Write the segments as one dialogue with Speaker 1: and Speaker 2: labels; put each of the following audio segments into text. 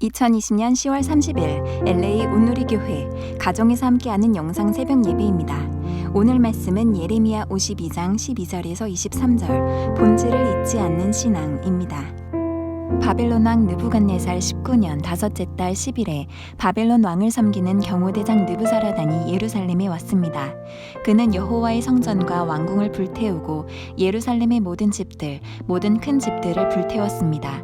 Speaker 1: 2020년 10월 30일 LA 온누리교회 가정에서 함께하는 영상 새벽 예배입니다. 오늘 말씀은 예레미야 52장 12절에서 23절 본질을 잊지 않는 신앙입니다. 바벨론 왕 느부갓네살 19년 다섯째 달 10일에 바벨론 왕을 섬기는 경호대장 느부사라단이 예루살렘에 왔습니다. 그는 여호와의 성전과 왕궁을 불태우고 예루살렘의 모든 집들, 모든 큰 집들을 불태웠습니다.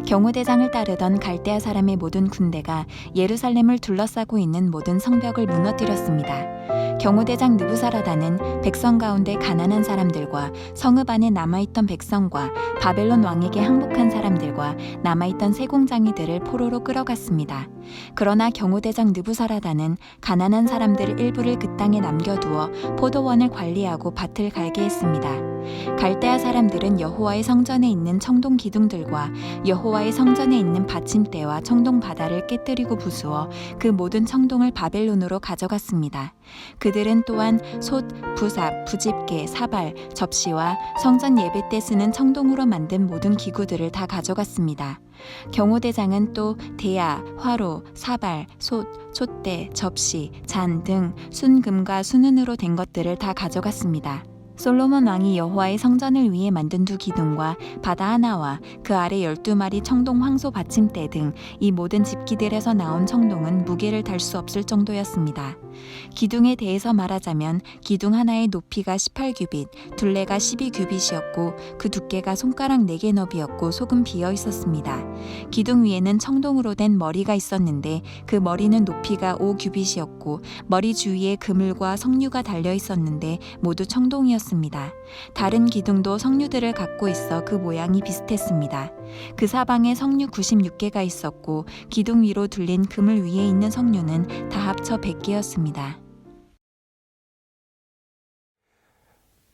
Speaker 1: 경호대장을 따르던 갈대아 사람의 모든 군대가 예루살렘을 둘러싸고 있는 모든 성벽을 무너뜨렸습니다. 경호대장 느부사라단은 백성 가운데 가난한 사람들과 성읍 안에 남아있던 백성과 바벨론 왕에게 항복한 사람들과 남아있던 세공장이들을 포로로 끌어갔습니다. 그러나 경호대장 느부사라단은 가난한 사람들 일부를 그 땅에 남겨두어 포도원을 관리하고 밭을 갈게 했습니다. 갈대아 사람들은 여호와의 성전에 있는 청동 기둥들과 여호와의 성전에 있는 받침대와 청동 바다를 깨뜨리고 부수어 그 모든 청동을 바벨론으로 가져갔습니다. 그들은 또한 솥, 부삽, 부집개, 사발, 접시와 성전 예배 때 쓰는 청동으로 만든 모든 기구들을 다 가져갔습니다. 경호대장은 또 대야, 화로, 사발, 솥, 촛대, 접시, 잔 등 순금과 순은으로 된 것들을 다 가져갔습니다. 솔로몬 왕이 여호와의 성전을 위해 만든 두 기둥과 바다 하나와 그 아래 12마리 청동 황소 받침대 등 이 모든 집기들에서 나온 청동은 무게를 달 수 없을 정도였습니다. 기둥에 대해서 말하자면 기둥 하나의 높이가 18규빗, 둘레가 12규빗이었고 그 두께가 손가락 4개 너비였고 속은 비어 있었습니다. 기둥 위에는 청동으로 된 머리가 있었는데 그 머리는 높이가 5규빗이었고 머리 주위에 그물과 석류가 달려 있었는데 모두 청동이었습니다. 다른 기둥도 석류들을 갖고 있어 그 모양이 비슷했습니다. 그 사방에 석류 96개가 있었고 기둥 위로 둘린 그물 위에 있는 석류는 다 합쳐 100개였습니다.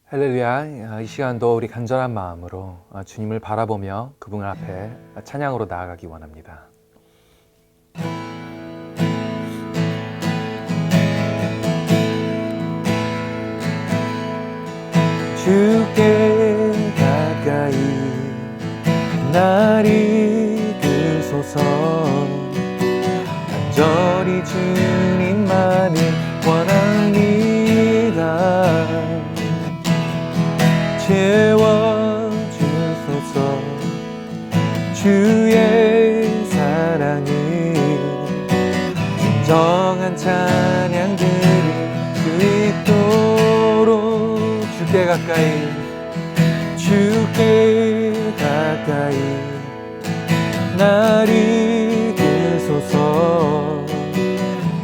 Speaker 2: 할렐루야. 이 시간도 우리 간절한 마음으로 주님을 바라보며 그분 앞에 찬양으로 나아가기 원합니다. 주께 가까이 날 이끄소서. 간절히 주님만을 원합니다. 채워주소서. 주의 사랑을 진정한 찬양들을 드리도록 주께 가까이 날 이끄소서.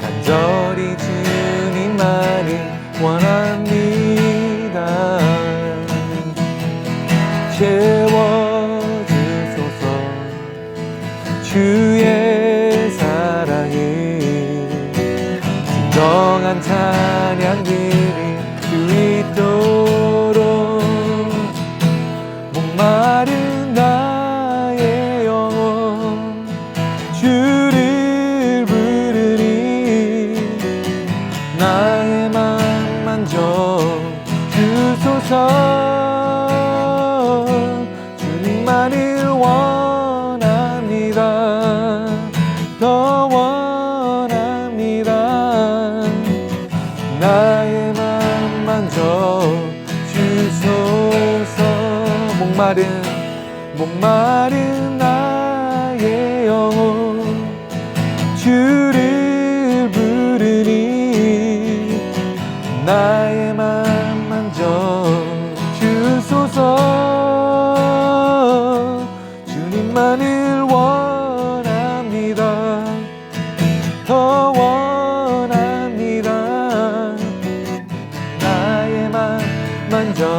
Speaker 2: 간절히 주님만을 원합니다. 채워주소서. 주의 사랑을 진정한 찬양들이 있도록. 목마른 나의 영혼 주를 부르니 나의 맘 만져 주소서. 주님만을 원합니다. 더 원합니다. 나의 맘 만져 주소서. 목마른 나의 영혼 주를 부르니 나의 맘 만져 주소서. 주님만을 원합니다. 더 원합니다. 나의 맘 만져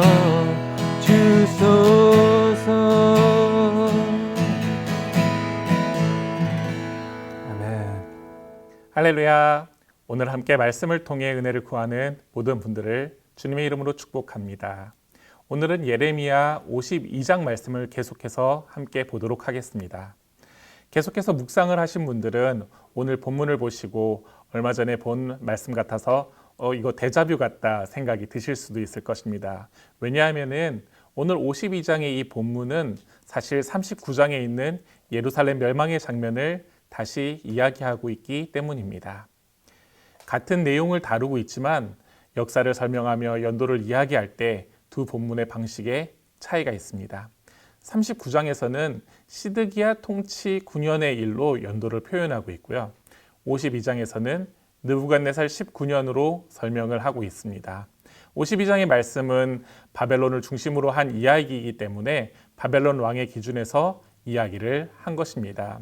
Speaker 2: 주소서. 아멘.
Speaker 3: 할렐루야. 오늘 함께 말씀을 통해 은혜를 구하는 모든 분들을 주님의 이름으로 축복합니다. 오늘은 예레미야 52장 말씀을 계속해서 함께 보도록 하겠습니다. 계속해서 묵상을 하신 분들은 오늘 본문을 보시고 얼마 전에 본 말씀 같아서 이거 데자뷰 같다 생각이 드실 수도 있을 것입니다. 왜냐하면은 오늘 52장의 이 본문은 사실 39장에 있는 예루살렘 멸망의 장면을 다시 이야기하고 있기 때문입니다. 같은 내용을 다루고 있지만 역사를 설명하며 연도를 이야기할 때 두 본문의 방식에 차이가 있습니다. 39장에서는 시드기야 통치 9년의 일로 연도를 표현하고 있고요. 52장에서는 느부갓네살 19년으로 설명을 하고 있습니다. 52장의 말씀은 바벨론을 중심으로 한 이야기이기 때문에 바벨론 왕의 기준에서 이야기를 한 것입니다.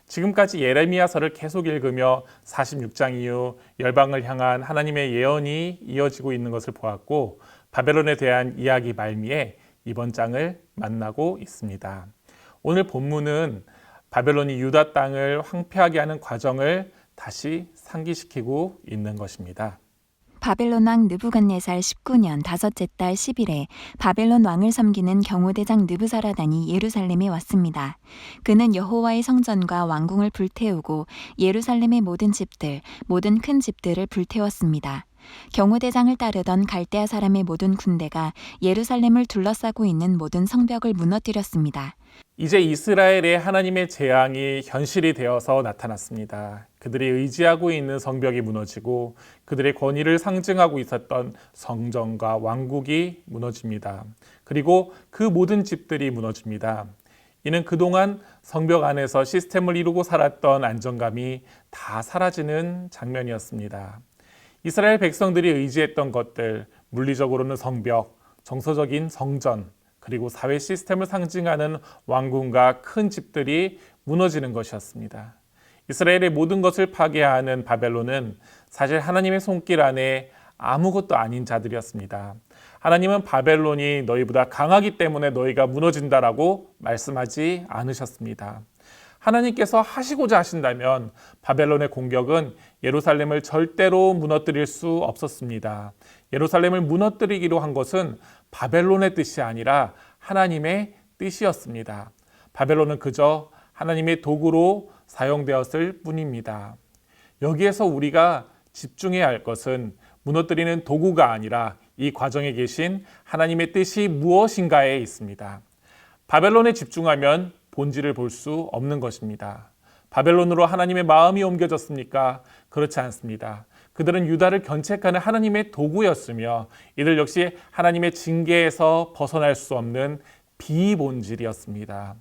Speaker 3: 지금까지 예레미야서를 계속 읽으며 46장 이후 열방을 향한 하나님의 예언이 이어지고 있는 것을 보았고 바벨론에 대한 이야기 말미에 이번 장을 만나고 있습니다. 오늘 본문은 바벨론이 유다 땅을 황폐하게 하는 과정을 다시 상기시키고 있는 것입니다.
Speaker 1: 바벨론 왕 느부갓네살 19년 다섯째 달 10일에 바벨론 왕을 섬기는 경호대장 느부사라단이 예루살렘에 왔습니다. 그는 여호와의 성전과 왕궁을 불태우고 예루살렘의 모든 집들, 모든 큰 집들을 불태웠습니다. 경호대장을 따르던 갈대아 사람의 모든 군대가 예루살렘을 둘러싸고 있는 모든 성벽을 무너뜨렸습니다.
Speaker 3: 이제 이스라엘의 하나님의 재앙이 현실이 되어서 나타났습니다. 그들이 의지하고 있는 성벽이 무너지고 그들의 권위를 상징하고 있었던 성전과 왕국이 무너집니다. 그리고 그 모든 집들이 무너집니다. 이는 그동안 성벽 안에서 시스템을 이루고 살았던 안정감이 다 사라지는 장면이었습니다. 이스라엘 백성들이 의지했던 것들, 물리적으로는 성벽, 정서적인 성전, 그리고 사회 시스템을 상징하는 왕궁과 큰 집들이 무너지는 것이었습니다. 이스라엘의 모든 것을 파괴하는 바벨론은 사실 하나님의 손길 안에 아무것도 아닌 자들이었습니다. 하나님은 바벨론이 너희보다 강하기 때문에 너희가 무너진다라고 말씀하지 않으셨습니다. 하나님께서 하시고자 하신다면 바벨론의 공격은 예루살렘을 절대로 무너뜨릴 수 없었습니다. 예루살렘을 무너뜨리기로 한 것은 바벨론의 뜻이 아니라 하나님의 뜻이었습니다. 바벨론은 그저 하나님의 도구로 사용되었을 뿐입니다. 여기에서 우리가 집중해야 할 것은 무너뜨리는 도구가 아니라 이 과정에 계신 하나님의 뜻이 무엇인가에 있습니다. 바벨론에 집중하면 본질을 볼 수 없는 것입니다. 바벨론으로 하나님의 마음이 옮겨졌습니까? 그렇지 않습니다. 그들은 유다를 견책하는 하나님의 도구였으며 이들 역시 하나님의 징계에서 벗어날 수 없는 비본질이었습니다.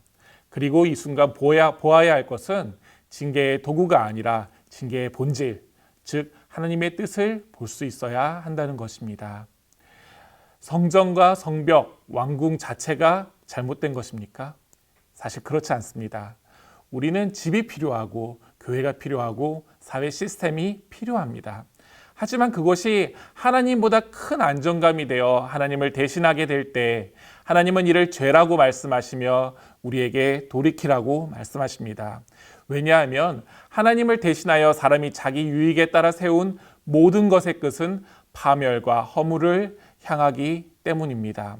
Speaker 3: 그리고 이 순간 보아야 할 것은 징계의 도구가 아니라 징계의 본질, 즉 하나님의 뜻을 볼 수 있어야 한다는 것입니다. 성전과 성벽, 왕궁 자체가 잘못된 것입니까? 사실 그렇지 않습니다. 우리는 집이 필요하고 교회가 필요하고 사회 시스템이 필요합니다. 하지만 그것이 하나님보다 큰 안정감이 되어 하나님을 대신하게 될 때 하나님은 이를 죄라고 말씀하시며 우리에게 돌이키라고 말씀하십니다. 왜냐하면 하나님을 대신하여 사람이 자기 유익에 따라 세운 모든 것의 끝은 파멸과 허물을 향하기 때문입니다.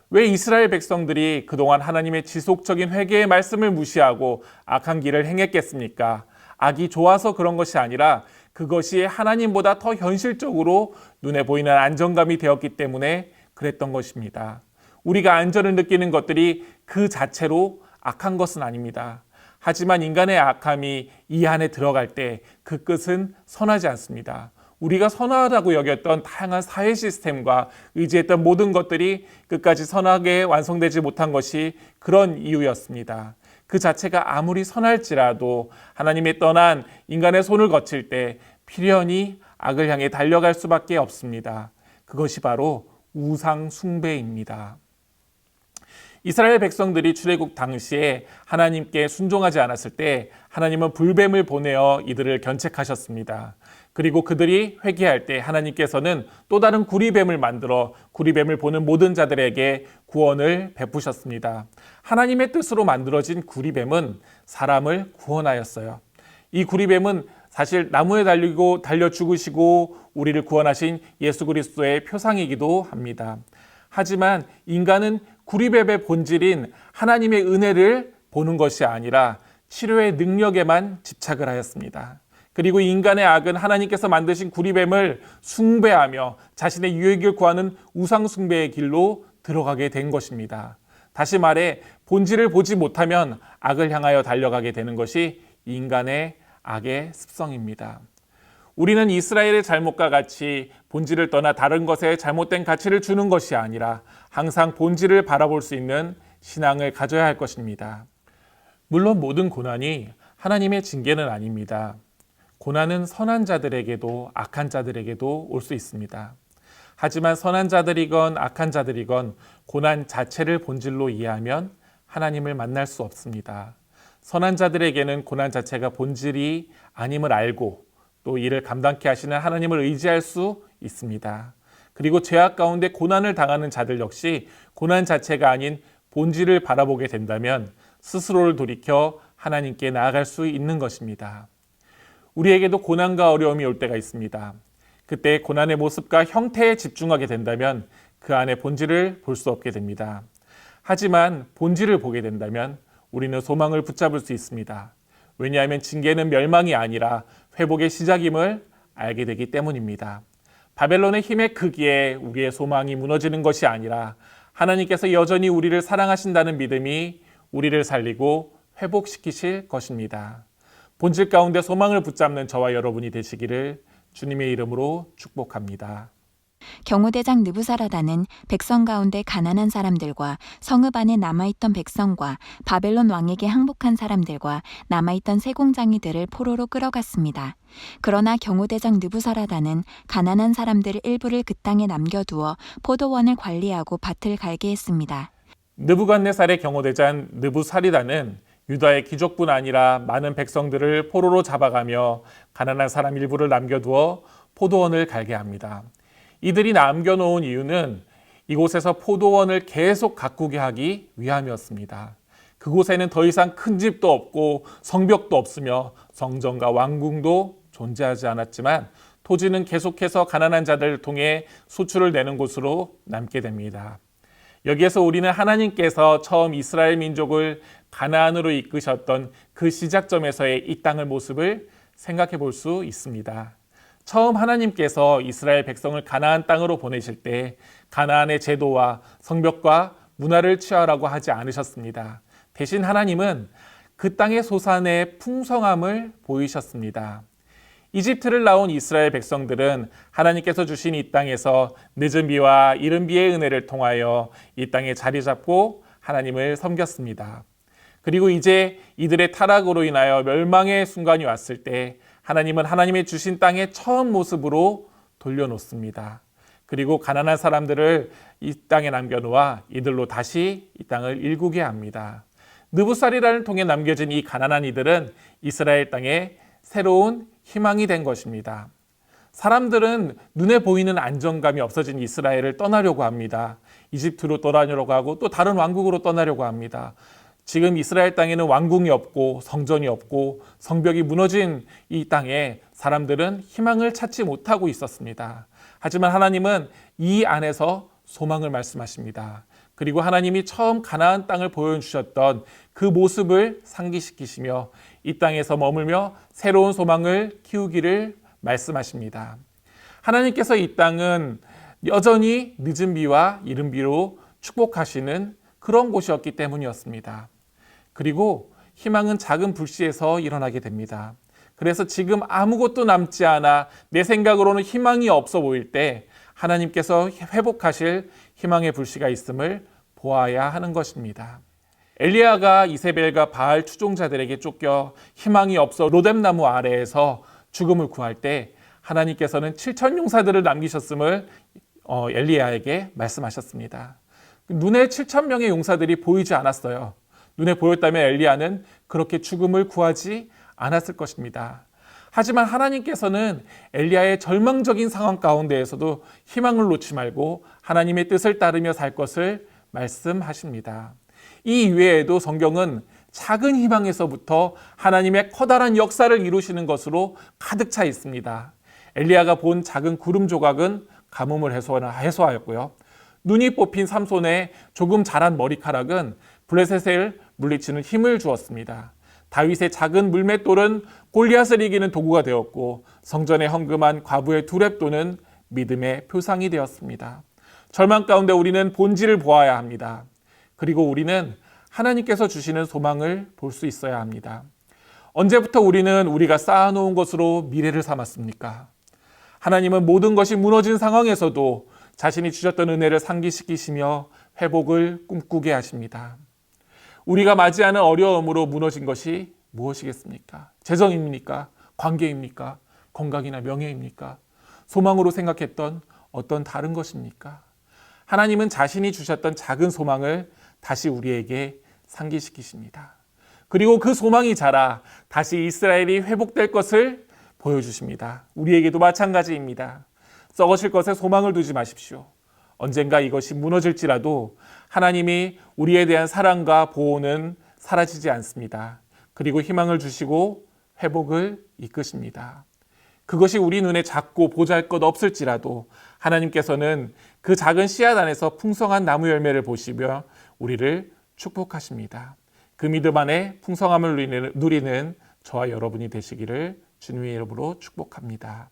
Speaker 3: 왜 이스라엘 백성들이 그동안 하나님의 지속적인 회개의 말씀을 무시하고 악한 길을 행했겠습니까? 악이 좋아서 그런 것이 아니라 그것이 하나님보다 더 현실적으로 눈에 보이는 안정감이 되었기 때문에 그랬던 것입니다. 우리가 안전을 느끼는 것들이 그 자체로 악한 것은 아닙니다. 하지만 인간의 악함이 이 안에 들어갈 때 그 끝은 선하지 않습니다. 우리가 선하다고 여겼던 다양한 사회 시스템과 의지했던 모든 것들이 끝까지 선하게 완성되지 못한 것이 그런 이유였습니다. 그 자체가 아무리 선할지라도 하나님의 떠난 인간의 손을 거칠 때 필연히 악을 향해 달려갈 수밖에 없습니다. 그것이 바로 우상 숭배입니다. 이스라엘 백성들이 출애굽 당시에 하나님께 순종하지 않았을 때 하나님은 불뱀을 보내어 이들을 견책하셨습니다. 그리고 그들이 회개할 때 하나님께서는 또 다른 구리뱀을 만들어 구리뱀을 보는 모든 자들에게 구원을 베푸셨습니다. 하나님의 뜻으로 만들어진 구리뱀은 사람을 구원하였어요. 이 구리뱀은 사실 나무에 달려 죽으시고 우리를 구원하신 예수 그리스도의 표상이기도 합니다. 하지만 인간은 구리뱀의 본질인 하나님의 은혜를 보는 것이 아니라 치료의 능력에만 집착을 하였습니다. 그리고 인간의 악은 하나님께서 만드신 구리뱀을 숭배하며 자신의 유익을 구하는 우상 숭배의 길로 들어가게 된 것입니다. 다시 말해 본질을 보지 못하면 악을 향하여 달려가게 되는 것이 인간의 악의 습성입니다. 우리는 이스라엘의 잘못과 같이 본질을 떠나 다른 것에 잘못된 가치를 주는 것이 아니라 항상 본질을 바라볼 수 있는 신앙을 가져야 할 것입니다. 물론 모든 고난이 하나님의 징계는 아닙니다. 고난은 선한 자들에게도 악한 자들에게도 올 수 있습니다. 하지만 선한 자들이건 악한 자들이건 고난 자체를 본질로 이해하면 하나님을 만날 수 없습니다. 선한 자들에게는 고난 자체가 본질이 아님을 알고 또 이를 감당케 하시는 하나님을 의지할 수 있습니다. 그리고 죄악 가운데 고난을 당하는 자들 역시 고난 자체가 아닌 본질을 바라보게 된다면 스스로를 돌이켜 하나님께 나아갈 수 있는 것입니다. 우리에게도 고난과 어려움이 올 때가 있습니다. 그때 고난의 모습과 형태에 집중하게 된다면 그 안에 본질을 볼 수 없게 됩니다. 하지만 본질을 보게 된다면 우리는 소망을 붙잡을 수 있습니다. 왜냐하면 징계는 멸망이 아니라 회복의 시작임을 알게 되기 때문입니다. 바벨론의 힘의 크기에 우리의 소망이 무너지는 것이 아니라 하나님께서 여전히 우리를 사랑하신다는 믿음이 우리를 살리고 회복시키실 것입니다. 본질 가운데 소망을 붙잡는 저와 여러분이 되시기를 주님의 이름으로 축복합니다.
Speaker 1: 경호대장 느부사라단은 백성 가운데 가난한 사람들과 성읍 안에 남아있던 백성과 바벨론 왕에게 항복한 사람들과 남아있던 세공장이들을 포로로 끌어갔습니다. 그러나 경호대장 느부사라단은 가난한 사람들 일부를 그 땅에 남겨두어 포도원을 관리하고 밭을 갈게 했습니다.
Speaker 3: 느부갓네살의 경호대장 느부사리단은 유다의 귀족뿐 아니라 많은 백성들을 포로로 잡아가며 가난한 사람 일부를 남겨두어 포도원을 갈게 합니다. 이들이 남겨놓은 이유는 이곳에서 포도원을 계속 가꾸게 하기 위함이었습니다. 그곳에는 더 이상 큰 집도 없고 성벽도 없으며 성전과 왕궁도 존재하지 않았지만 토지는 계속해서 가난한 자들을 통해 수출을 내는 곳으로 남게 됩니다. 여기에서 우리는 하나님께서 처음 이스라엘 민족을 가나안으로 이끄셨던 그 시작점에서의 이 땅의 모습을 생각해 볼 수 있습니다. 처음 하나님께서 이스라엘 백성을 가나안 땅으로 보내실 때 가나안의 제도와 성벽과 문화를 취하라고 하지 않으셨습니다. 대신 하나님은 그 땅의 소산의 풍성함을 보이셨습니다. 이집트를 나온 이스라엘 백성들은 하나님께서 주신 이 땅에서 늦은 비와 이른 비의 은혜를 통하여 이 땅에 자리 잡고 하나님을 섬겼습니다. 그리고 이제 이들의 타락으로 인하여 멸망의 순간이 왔을 때 하나님은 하나님의 주신 땅의 처음 모습으로 돌려놓습니다. 그리고 가난한 사람들을 이 땅에 남겨놓아 이들로 다시 이 땅을 일구게 합니다. 느부살이단을 통해 남겨진 이 가난한 이들은 이스라엘 땅에 새로운 희망이 된 것입니다. 사람들은 눈에 보이는 안정감이 없어진 이스라엘을 떠나려고 합니다. 이집트로 떠나려고 하고 또 다른 왕국으로 떠나려고 합니다. 지금 이스라엘 땅에는 왕궁이 없고 성전이 없고 성벽이 무너진 이 땅에 사람들은 희망을 찾지 못하고 있었습니다. 하지만 하나님은 이 안에서 소망을 말씀하십니다. 그리고 하나님이 처음 가나안 땅을 보여주셨던 그 모습을 상기시키시며 이 땅에서 머물며 새로운 소망을 키우기를 말씀하십니다. 하나님께서 이 땅은 여전히 늦은 비와 이른 비로 축복하시는 그런 곳이었기 때문이었습니다. 그리고 희망은 작은 불씨에서 일어나게 됩니다. 그래서 지금 아무것도 남지 않아 내 생각으로는 희망이 없어 보일 때 하나님께서 회복하실 희망의 불씨가 있음을 보아야 하는 것입니다. 엘리야가 이세벨과 바알 추종자들에게 쫓겨 희망이 없어 로뎀나무 아래에서 죽음을 구할 때 하나님께서는 7천 용사들을 남기셨음을 엘리야에게 말씀하셨습니다. 눈에 7천 명의 용사들이 보이지 않았어요. 눈에 보였다면 엘리야는 그렇게 죽음을 구하지 않았을 것입니다. 하지만 하나님께서는 엘리야의 절망적인 상황 가운데에서도 희망을 놓지 말고 하나님의 뜻을 따르며 살 것을 말씀하십니다. 이 이외에도 성경은 작은 희망에서부터 하나님의 커다란 역사를 이루시는 것으로 가득 차 있습니다. 엘리야가 본 작은 구름 조각은 가뭄을 해소하였고요. 눈이 뽑힌 삼손의 조금 자란 머리카락은 블레셋을 물리치는 힘을 주었습니다. 다윗의 작은 물맷돌은 골리앗을 이기는 도구가 되었고 성전에 헌금한 과부의 두렙도는 믿음의 표상이 되었습니다. 절망 가운데 우리는 본질을 보아야 합니다. 그리고 우리는 하나님께서 주시는 소망을 볼 수 있어야 합니다. 언제부터 우리는 우리가 쌓아놓은 것으로 미래를 삼았습니까? 하나님은 모든 것이 무너진 상황에서도 자신이 주셨던 은혜를 상기시키시며 회복을 꿈꾸게 하십니다. 우리가 맞이하는 어려움으로 무너진 것이 무엇이겠습니까? 재정입니까? 관계입니까? 건강이나 명예입니까? 소망으로 생각했던 어떤 다른 것입니까? 하나님은 자신이 주셨던 작은 소망을 다시 우리에게 상기시키십니다. 그리고 그 소망이 자라 다시 이스라엘이 회복될 것을 보여주십니다. 우리에게도 마찬가지입니다. 썩어질 것에 소망을 두지 마십시오. 언젠가 이것이 무너질지라도 하나님이 우리에 대한 사랑과 보호는 사라지지 않습니다. 그리고 희망을 주시고 회복을 이끄십니다. 그것이 우리 눈에 작고 보잘것 없을지라도 하나님께서는 그 작은 씨앗 안에서 풍성한 나무 열매를 보시며 우리를 축복하십니다. 그 믿음 안에 풍성함을 누리는 저와 여러분이 되시기를 주님의 이름으로 축복합니다.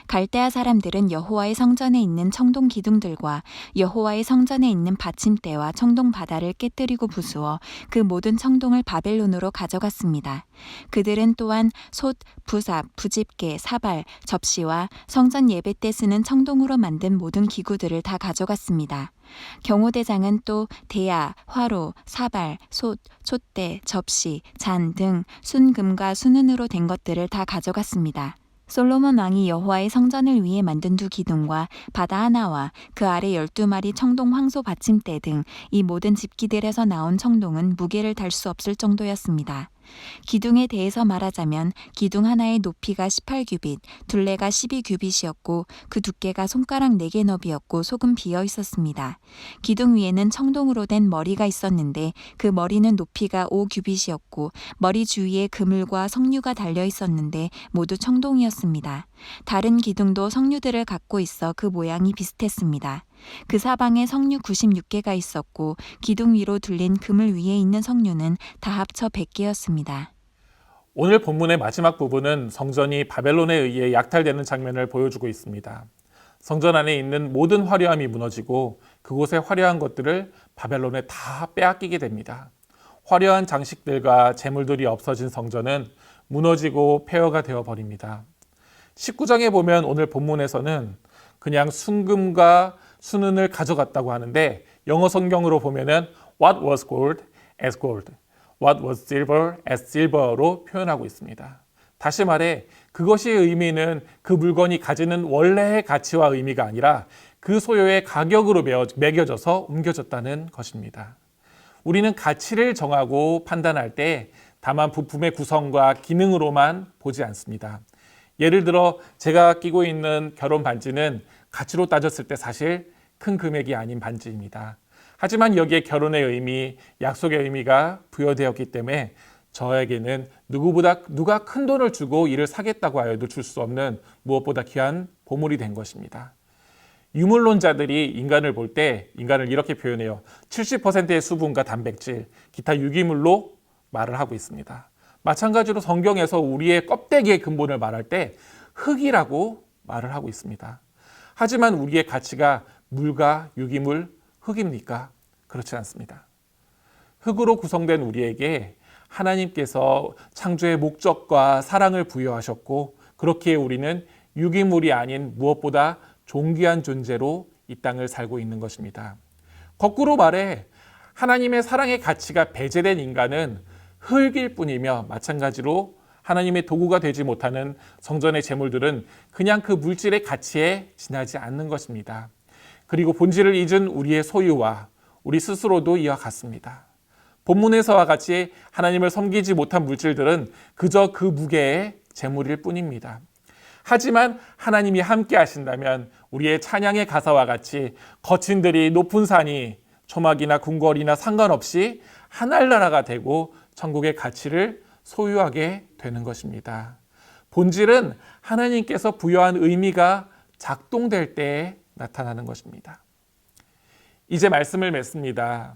Speaker 1: 갈대아 사람들은 여호와의 성전에 있는 청동 기둥들과 여호와의 성전에 있는 받침대와 청동 바다를 깨뜨리고 부수어 그 모든 청동을 바벨론으로 가져갔습니다. 그들은 또한 솥, 부삽, 부집개, 사발, 접시와 성전 예배 때 쓰는 청동으로 만든 모든 기구들을 다 가져갔습니다. 경호대장은 또 대야, 화로, 사발, 솥, 촛대, 접시, 잔 등 순금과 순은으로 된 것들을 다 가져갔습니다. 솔로몬 왕이 여호와의 성전을 위해 만든 두 기둥과 바다 하나와 그 아래 12마리 청동 황소 받침대 등 이 모든 집기들에서 나온 청동은 무게를 달 수 없을 정도였습니다. 기둥에 대해서 말하자면 기둥 하나의 높이가 18규빗, 둘레가 12규빗이었고 그 두께가 손가락 4개 너비였고 속은 비어 있었습니다. 기둥 위에는 청동으로 된 머리가 있었는데 그 머리는 높이가 5규빗이었고 머리 주위에 그물과 석류가 달려 있었는데 모두 청동이었습니다. 다른 기둥도 석류들을 갖고 있어 그 모양이 비슷했습니다. 그 사방에 석류 96개가 있었고 기둥 위로 둘린 그물 위에 있는 석류는 다 합쳐 100개였습니다.
Speaker 3: 오늘 본문의 마지막 부분은 성전이 바벨론에 의해 약탈되는 장면을 보여주고 있습니다. 성전 안에 있는 모든 화려함이 무너지고 그곳의 화려한 것들을 바벨론에 다 빼앗기게 됩니다. 화려한 장식들과 재물들이 없어진 성전은 무너지고 폐허가 되어버립니다. 19장에 보면 오늘 본문에서는 그냥 순금과 순은을 가져갔다고 하는데 영어 성경으로 보면은 What was gold as gold, What was silver as silver로 표현하고 있습니다. 다시 말해 그것의 의미는 그 물건이 가지는 원래의 가치와 의미가 아니라 그 소유의 가격으로 매겨져서 옮겨졌다는 것입니다. 우리는 가치를 정하고 판단할 때 다만 부품의 구성과 기능으로만 보지 않습니다. 예를 들어 제가 끼고 있는 결혼 반지는 가치로 따졌을 때 사실 큰 금액이 아닌 반지입니다. 하지만 여기에 결혼의 의미, 약속의 의미가 부여되었기 때문에 저에게는 누가 큰 돈을 주고 이를 사겠다고 하여도 줄 수 없는 무엇보다 귀한 보물이 된 것입니다. 유물론자들이 인간을 볼 때 인간을 이렇게 표현해요. 70%의 수분과 단백질, 기타 유기물로 말을 하고 있습니다. 마찬가지로 성경에서 우리의 껍데기의 근본을 말할 때 흙이라고 말을 하고 있습니다. 하지만 우리의 가치가 물과 유기물, 흙입니까? 그렇지 않습니다. 흙으로 구성된 우리에게 하나님께서 창조의 목적과 사랑을 부여하셨고 그렇기에 우리는 유기물이 아닌 무엇보다 존귀한 존재로 이 땅을 살고 있는 것입니다. 거꾸로 말해 하나님의 사랑의 가치가 배제된 인간은 흙일 뿐이며 마찬가지로 하나님의 도구가 되지 못하는 성전의 재물들은 그냥 그 물질의 가치에 지나지 않는 것입니다. 그리고 본질을 잊은 우리의 소유와 우리 스스로도 이와 같습니다. 본문에서와 같이 하나님을 섬기지 못한 물질들은 그저 그 무게의 재물일 뿐입니다. 하지만 하나님이 함께 하신다면 우리의 찬양의 가사와 같이 거친 들이 높은 산이 초막이나 궁궐이나 상관없이 하늘나라가 되고 천국의 가치를 소유하게 되는 것입니다. 본질은 하나님께서 부여한 의미가 작동될 때에 나타나는 것입니다. 이제 말씀을 맺습니다.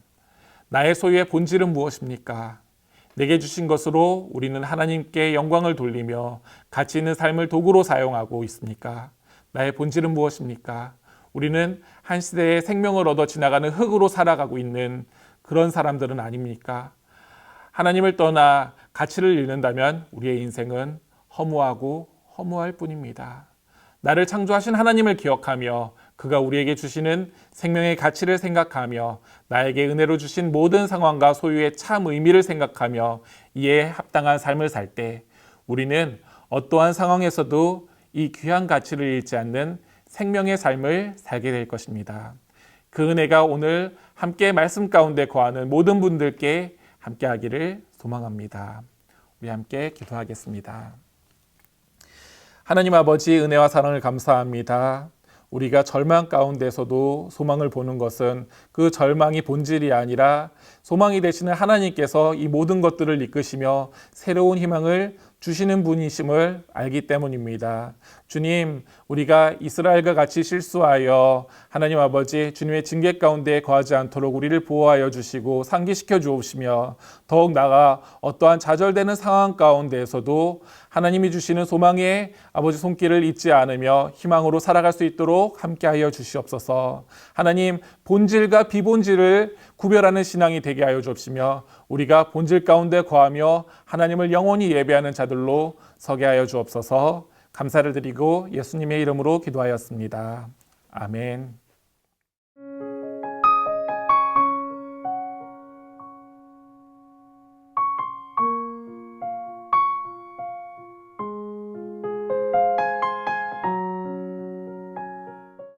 Speaker 3: 나의 소유의 본질은 무엇입니까? 내게 주신 것으로 우리는 하나님께 영광을 돌리며 가치 있는 삶을 도구로 사용하고 있습니까? 나의 본질은 무엇입니까? 우리는 한 시대에 생명을 얻어 지나가는 흙으로 살아가고 있는 그런 사람들은 아닙니까? 하나님을 떠나 가치를 잃는다면 우리의 인생은 허무하고 허무할 뿐입니다. 나를 창조하신 하나님을 기억하며 그가 우리에게 주시는 생명의 가치를 생각하며 나에게 은혜로 주신 모든 상황과 소유의 참 의미를 생각하며 이에 합당한 삶을 살 때 우리는 어떠한 상황에서도 이 귀한 가치를 잃지 않는 생명의 삶을 살게 될 것입니다. 그 은혜가 오늘 함께 말씀 가운데 거하는 모든 분들께 함께 하기를 소망합니다. 우리 함께 기도하겠습니다. 하나님 아버지, 은혜와 사랑을 감사합니다. 우리가 절망 가운데서도 소망을 보는 것은 그 절망이 본질이 아니라 소망이 되시는 하나님께서 이 모든 것들을 이끄시며 새로운 희망을 주시는 분이심을 알기 때문입니다. 주님, 우리가 이스라엘과 같이 실수하여 하나님 아버지 주님의 징계 가운데 거하지 않도록 우리를 보호하여 주시고 상기시켜 주옵시며 더욱 나아가 어떠한 좌절되는 상황 가운데에서도 하나님이 주시는 소망의 아버지 손길을 잊지 않으며 희망으로 살아갈 수 있도록 함께하여 주시옵소서. 하나님, 본질과 비본질을 구별하는 신앙이 되게 하여 주옵시며 우리가 본질 가운데 거하며 하나님을 영원히 예배하는 자들로 서게 하여 주옵소서. 감사를 드리고 예수님의 이름으로 기도하였습니다. 아멘.